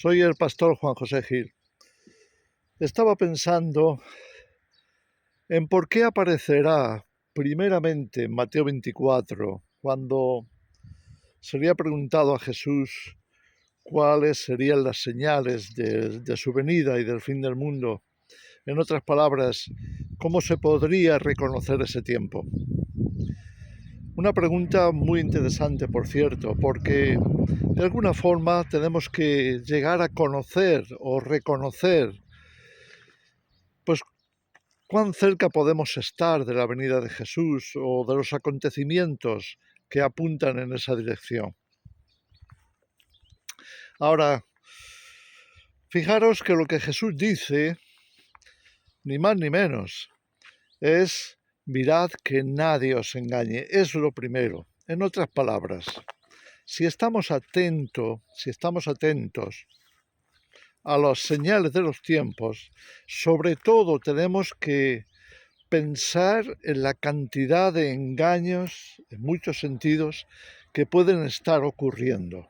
Soy el pastor Juan José Gil. Estaba pensando en por qué aparecerá primeramente en Mateo 24, cuando se le ha preguntado a Jesús cuáles serían las señales de su venida y del fin del mundo. En otras palabras, ¿cómo se podría reconocer ese tiempo? Una pregunta muy interesante, por cierto, porque de alguna forma tenemos que llegar a conocer o reconocer, pues, cuán cerca podemos estar de la venida de Jesús o de los acontecimientos que apuntan en esa dirección. Ahora, fijaros que lo que Jesús dice, ni más ni menos, es: mirad que nadie os engañe. Es lo primero. En otras palabras, si estamos atentos a las señales de los tiempos, sobre todo tenemos que pensar en la cantidad de engaños, en muchos sentidos, que pueden estar ocurriendo.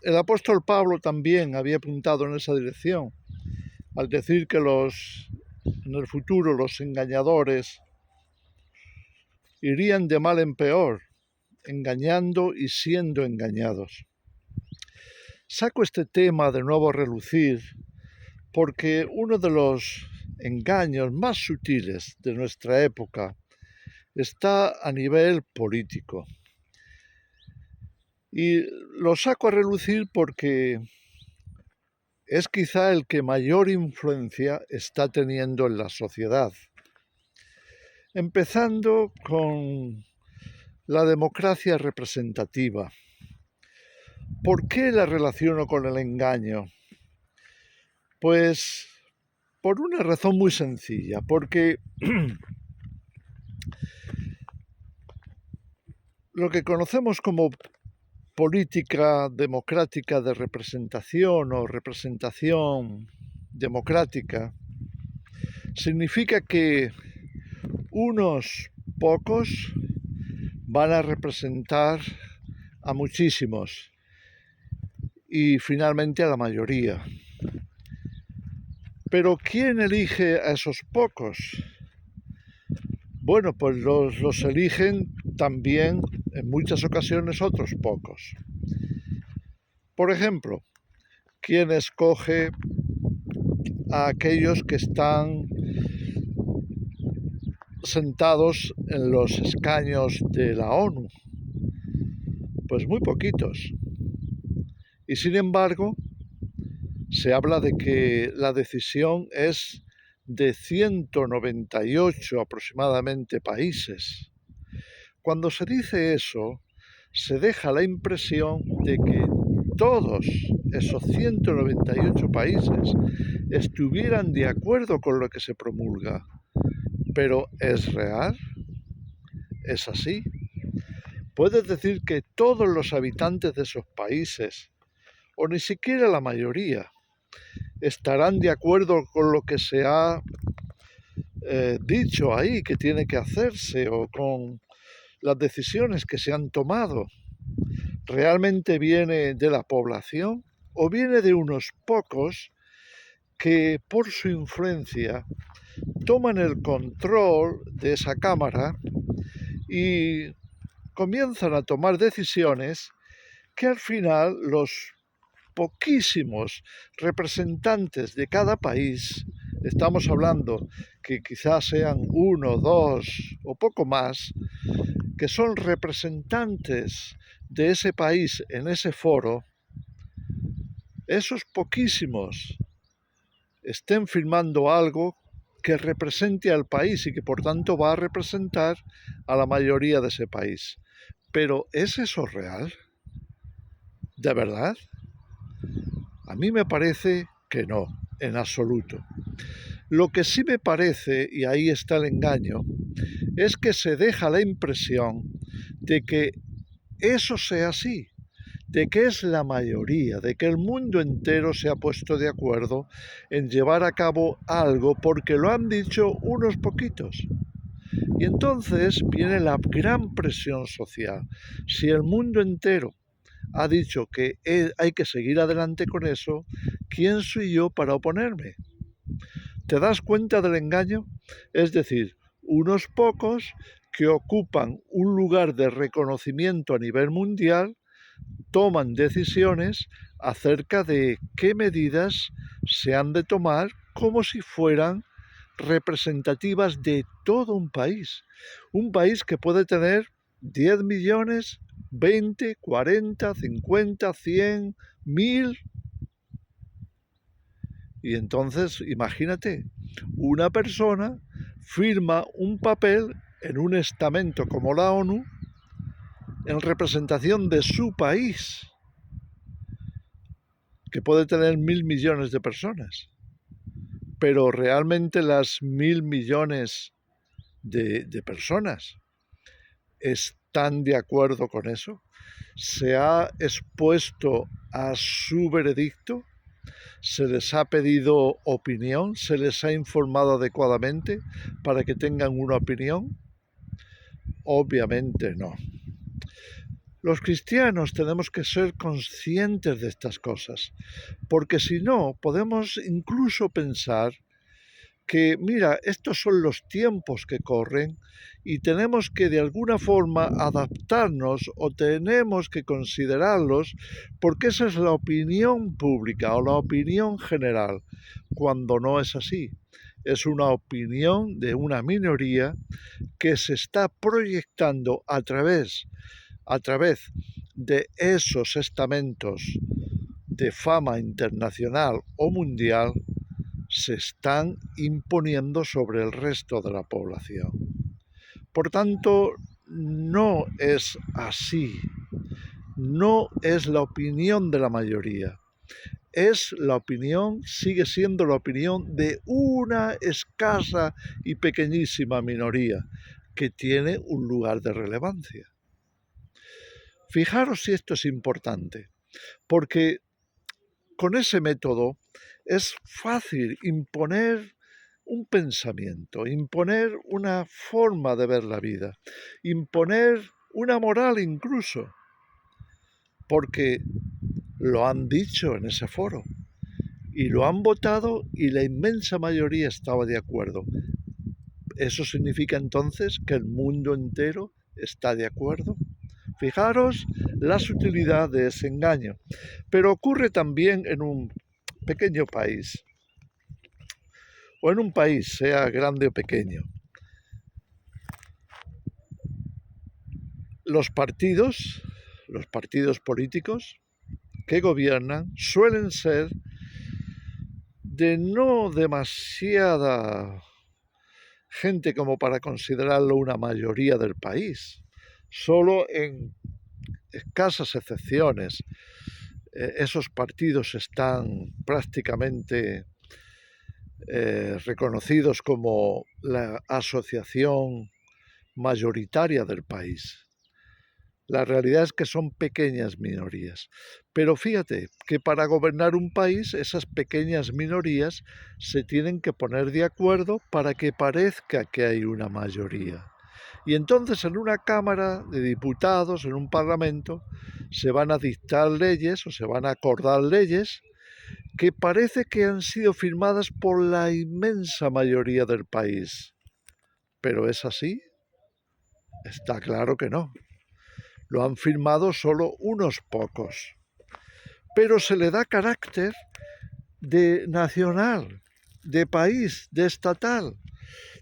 El apóstol Pablo también había apuntado en esa dirección, al decir que en el futuro los engañadores irían de mal en peor, engañando y siendo engañados. Saco este tema de nuevo a relucir porque uno de los engaños más sutiles de nuestra época está a nivel político. Y lo saco a relucir porque es quizá el que mayor influencia está teniendo en la sociedad. Empezando con la democracia representativa. ¿Por qué la relaciono con el engaño? Pues por una razón muy sencilla, porque lo que conocemos como política democrática de representación o representación democrática significa que unos pocos van a representar a muchísimos y finalmente a la mayoría. Pero ¿quién elige a esos pocos? Bueno, pues los eligen también en muchas ocasiones otros pocos. Por ejemplo, ¿quién escoge a aquellos que están sentados en los escaños de la ONU? Pues muy poquitos. Y sin embargo, se habla de que la decisión es de 198 aproximadamente países. Cuando se dice eso, se deja la impresión de que todos esos 198 países estuvieran de acuerdo con lo que se promulga. ¿Pero es real? ¿Es así? ¿Puedes decir que todos los habitantes de esos países, o ni siquiera la mayoría, estarán de acuerdo con lo que se ha dicho ahí que tiene que hacerse o con las decisiones que se han tomado? ¿Realmente viene de la población o viene de unos pocos que por su influencia toman el control de esa cámara y comienzan a tomar decisiones que al final los poquísimos representantes de cada país, estamos hablando que quizás sean uno, dos o poco más, que son representantes de ese país en ese foro, esos poquísimos estén firmando algo que represente al país y que por tanto va a representar a la mayoría de ese país. Pero ¿es eso real? ¿De verdad? A mí me parece que no, en absoluto. Lo que sí me parece, y ahí está el engaño, es que se deja la impresión de que eso sea así, de que es la mayoría, de que el mundo entero se ha puesto de acuerdo en llevar a cabo algo porque lo han dicho unos poquitos. Y entonces viene la gran presión social. Si el mundo entero ha dicho que hay que seguir adelante con eso, ¿quién soy yo para oponerme? ¿Te das cuenta del engaño? Es decir, unos pocos que ocupan un lugar de reconocimiento a nivel mundial toman decisiones acerca de qué medidas se han de tomar como si fueran representativas de todo un país que puede tener 10 millones, 20, 40, 50, 100, 1000. Y entonces, imagínate, una persona firma un papel en un estamento como la ONU en representación de su país, que puede tener 1000 millones de personas. Pero realmente las 1000 millones de personas están de acuerdo con eso. Se ha expuesto a su veredicto, se les ha pedido opinión, se les ha informado adecuadamente para que tengan una opinión. Obviamente no. Los cristianos tenemos que ser conscientes de estas cosas, porque si no, podemos incluso pensar que, mira, estos son los tiempos que corren y tenemos que de alguna forma adaptarnos o tenemos que considerarlos porque esa es la opinión pública o la opinión general, cuando no es así. Es una opinión de una minoría que se está proyectando a través de esos estamentos de fama internacional o mundial, se están imponiendo sobre el resto de la población. Por tanto, no es así, no es la opinión de la mayoría, sigue siendo la opinión de una escasa y pequeñísima minoría que tiene un lugar de relevancia. Fijaros si esto es importante, porque con ese método es fácil imponer un pensamiento, imponer una forma de ver la vida, imponer una moral incluso, porque lo han dicho en ese foro y lo han votado y la inmensa mayoría estaba de acuerdo. ¿Eso significa entonces que el mundo entero está de acuerdo? Fijaros la sutilidad de ese engaño. Pero ocurre también en un pequeño país, o en un país, sea grande o pequeño. Los partidos políticos que gobiernan suelen ser de no demasiada gente como para considerarlo una mayoría del país. Solo en escasas excepciones esos partidos están prácticamente reconocidos como la asociación mayoritaria del país. La realidad es que son pequeñas minorías. Pero fíjate que para gobernar un país, esas pequeñas minorías se tienen que poner de acuerdo para que parezca que hay una mayoría. Y entonces en una Cámara de Diputados, en un Parlamento, se van a dictar leyes o se van a acordar leyes que parece que han sido firmadas por la inmensa mayoría del país. ¿Pero es así? Está claro que no. Lo han firmado solo unos pocos. Pero se le da carácter de nacional, de país, de estatal,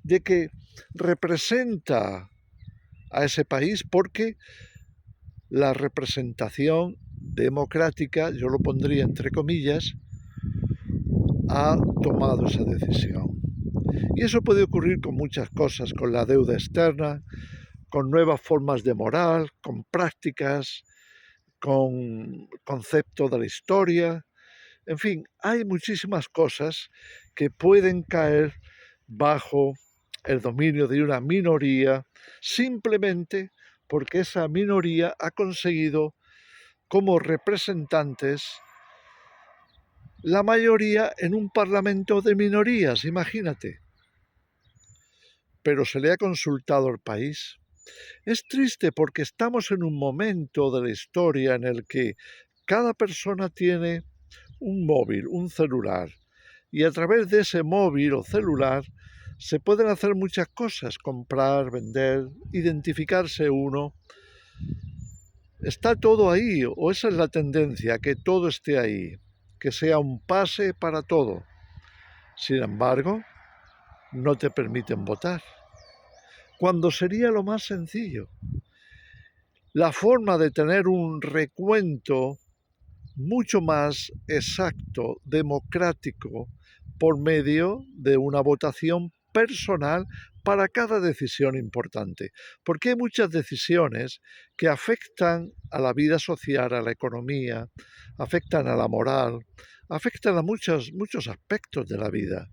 de que representa a ese país porque la representación democrática, yo lo pondría entre comillas, ha tomado esa decisión. Y eso puede ocurrir con muchas cosas, con la deuda externa, con nuevas formas de moral, con prácticas, con concepto de la historia. En fin, hay muchísimas cosas que pueden caer bajo el dominio de una minoría simplemente porque esa minoría ha conseguido como representantes la mayoría en un parlamento de minorías, imagínate. Pero se le ha consultado al país, Es triste porque estamos en un momento de la historia en el que cada persona tiene un móvil, un celular, y a través de ese móvil o celular se pueden hacer muchas cosas, comprar, vender, identificarse uno. Está todo ahí, o esa es la tendencia, que todo esté ahí, que sea un pase para todo. Sin embargo, no te permiten votar, cuando sería lo más sencillo. La forma de tener un recuento mucho más exacto, democrático, por medio de una votación personal para cada decisión importante. Porque hay muchas decisiones que afectan a la vida social, a la economía, afectan a la moral, afectan a muchos aspectos de la vida,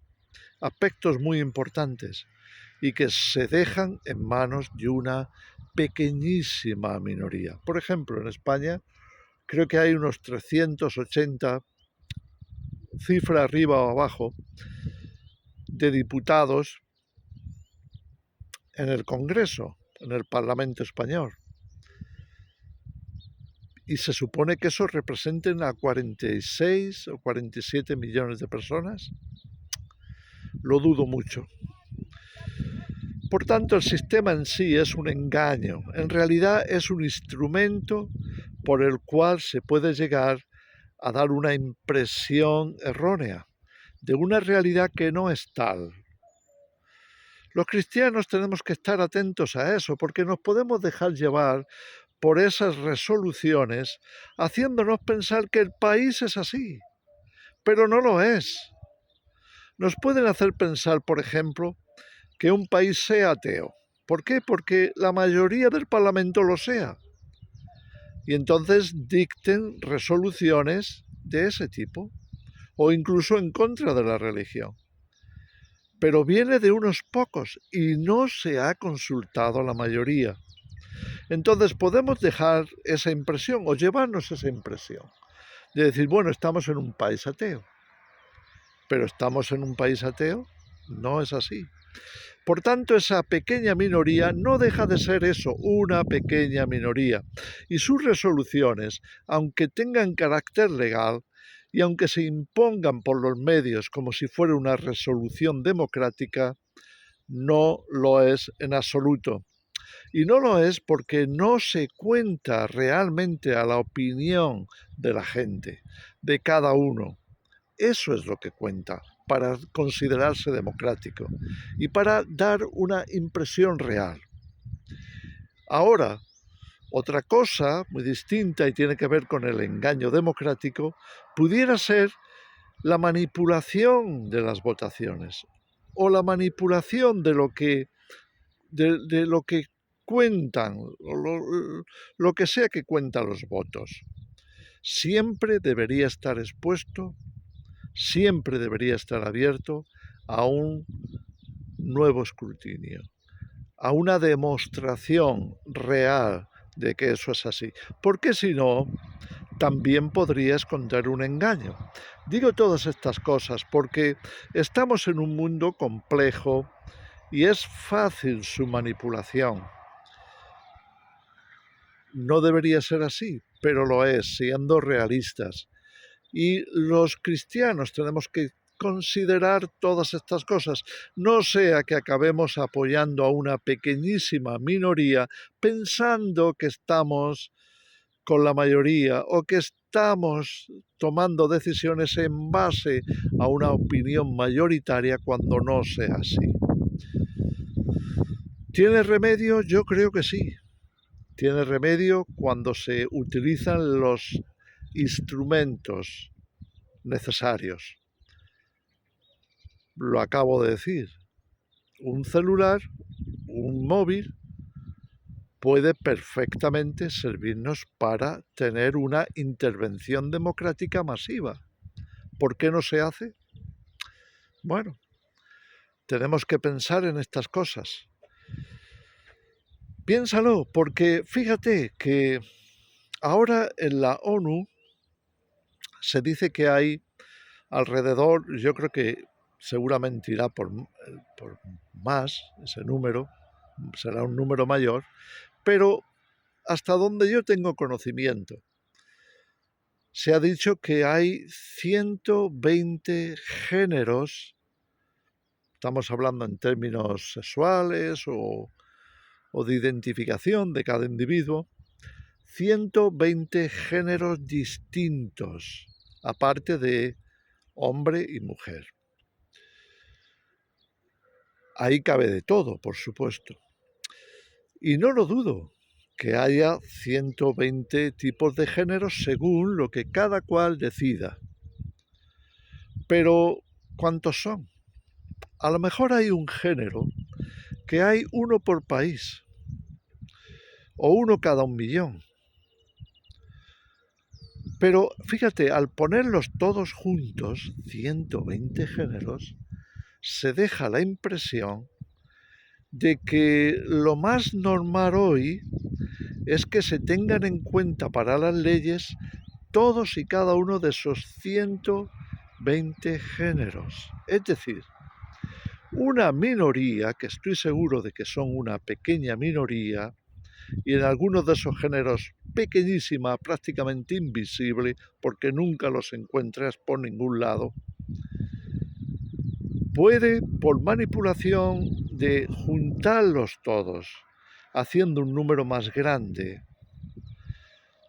aspectos muy importantes, y que se dejan en manos de una pequeñísima minoría. Por ejemplo, en España creo que hay unos 380, cifra arriba o abajo, de diputados en el Congreso, en el Parlamento español. Y se supone que eso representen a 46 o 47 millones de personas. Lo dudo mucho. Por tanto, el sistema en sí es un engaño. En realidad es un instrumento por el cual se puede llegar a dar una impresión errónea de una realidad que no es tal. Los cristianos tenemos que estar atentos a eso, porque nos podemos dejar llevar por esas resoluciones, haciéndonos pensar que el país es así, pero no lo es. Nos pueden hacer pensar, por ejemplo, que un país sea ateo. ¿Por qué? Porque la mayoría del Parlamento lo sea. Y entonces dicten resoluciones de ese tipo, o incluso en contra de la religión. Pero viene de unos pocos y no se ha consultado a la mayoría. Entonces podemos dejar esa impresión o llevarnos esa impresión de decir, bueno, estamos en un país ateo. Pero estamos en un país ateo, no es así. Por tanto, esa pequeña minoría no deja de ser eso, una pequeña minoría. Y sus resoluciones, aunque tengan carácter legal y aunque se impongan por los medios como si fuera una resolución democrática, no lo es en absoluto. Y no lo es porque no se cuenta realmente a la opinión de la gente, de cada uno. Eso es lo que cuenta para considerarse democrático y para dar una impresión real. Ahora, otra cosa muy distinta y tiene que ver con el engaño democrático, pudiera ser la manipulación de las votaciones o la manipulación de lo que cuentan, lo que sea que cuentan los votos. Siempre debería estar expuesto, siempre debería estar abierto a un nuevo escrutinio, a una demostración real de que eso es así. Porque si no, también podría esconder un engaño. Digo todas estas cosas porque estamos en un mundo complejo y es fácil su manipulación. No debería ser así, pero lo es, siendo realistas. Y los cristianos tenemos que considerar todas estas cosas, no sea que acabemos apoyando a una pequeñísima minoría pensando que estamos con la mayoría o que estamos tomando decisiones en base a una opinión mayoritaria cuando no sea así. ¿Tiene remedio? Yo creo que sí. Tiene remedio cuando se utilizan los instrumentos necesarios. Lo acabo de decir. Un celular, un móvil, puede perfectamente servirnos para tener una intervención democrática masiva. ¿Por qué no se hace? Bueno, tenemos que pensar en estas cosas. Piénsalo, porque fíjate que ahora en la ONU se dice que hay alrededor, yo creo que seguramente irá por más ese número, será un número mayor, pero hasta donde yo tengo conocimiento, se ha dicho que hay 120 géneros, estamos hablando en términos sexuales o de identificación de cada individuo, 120 géneros distintos, aparte de hombre y mujer. Ahí cabe de todo, por supuesto. Y no lo dudo, que haya 120 tipos de géneros según lo que cada cual decida. Pero, ¿cuántos son? A lo mejor hay un género que hay uno por país, o uno cada 1 millón. Pero fíjate, al ponerlos todos juntos, 120 géneros, se deja la impresión de que lo más normal hoy es que se tengan en cuenta para las leyes todos y cada uno de esos 120 géneros. Es decir, una minoría, que estoy seguro de que son una pequeña minoría, y en algunos de esos géneros pequeñísima, prácticamente invisible, porque nunca los encuentras por ningún lado, puede, por manipulación de juntarlos todos, haciendo un número más grande,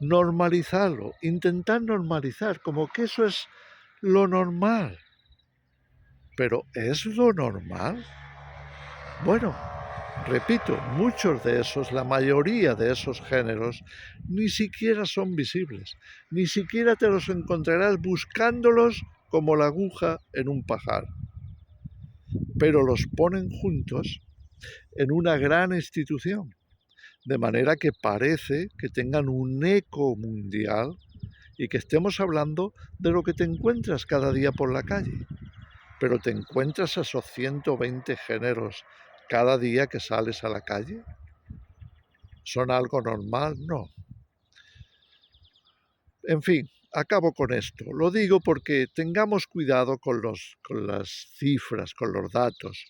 normalizarlo, intentar normalizar, como que eso es lo normal. Pero ¿es lo normal? Bueno, repito, muchos de esos, la mayoría de esos géneros, ni siquiera son visibles, ni siquiera te los encontrarás buscándolos como la aguja en un pajar, pero los ponen juntos en una gran institución, de manera que parece que tengan un eco mundial y que estemos hablando de lo que te encuentras cada día por la calle, pero te encuentras esos 120 géneros cada día que sales a la calle. ¿Son algo normal? No. En fin, acabo con esto. Lo digo porque tengamos cuidado con las cifras, con los datos,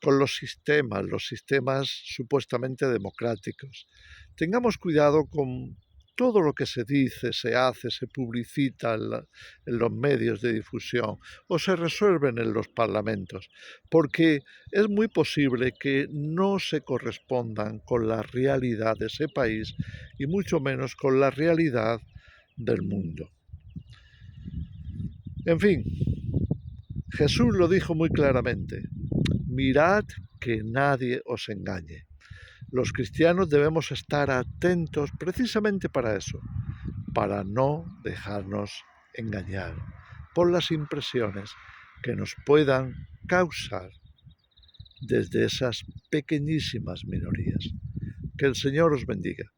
con los sistemas supuestamente democráticos. Tengamos cuidado con todo lo que se dice, se hace, se publicita en los medios de difusión o se resuelven en los parlamentos, porque es muy posible que no se correspondan con la realidad de ese país y mucho menos con la realidad del mundo. En fin, Jesús lo dijo muy claramente: mirad que nadie os engañe. Los cristianos debemos estar atentos precisamente para eso, para no dejarnos engañar por las impresiones que nos puedan causar desde esas pequeñísimas minorías. Que el Señor os bendiga.